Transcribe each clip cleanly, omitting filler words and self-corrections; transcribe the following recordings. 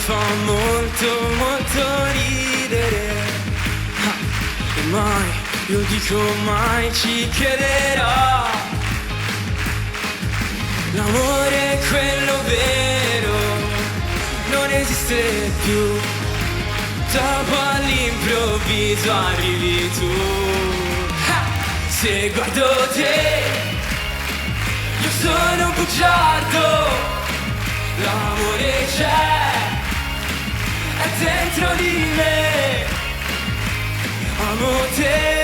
fa molto molto ridere. E mai, io dico mai ci crederò. L'amore è quello vero, non esiste più. Dopo all'improvviso arrivi tu. Se guardo te, io sono un bugiardo. L'amore c'è, è dentro di me. Amo te.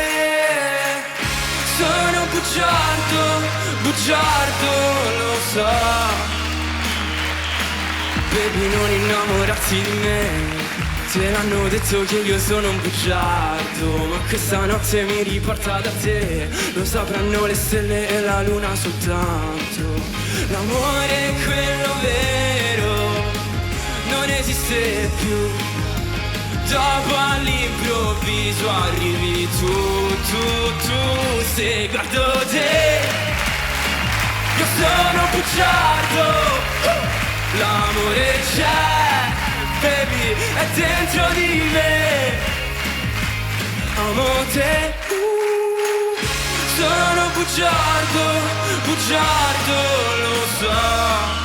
Sono un bugiardo, bugiardo, lo so. Baby, non innamorarti di me. Te l'hanno detto che io sono un bugiardo, ma questa notte mi riporta da te. Lo sapranno le stelle e la luna soltanto. L'amore è quello vero, non esiste più. Dopo all'improvviso arrivi tu. Se guardo te, io sono un bugiardo. L'amore c'è, baby, è dentro di me. Amo te. Sono bugiardo, bugiardo, lo so.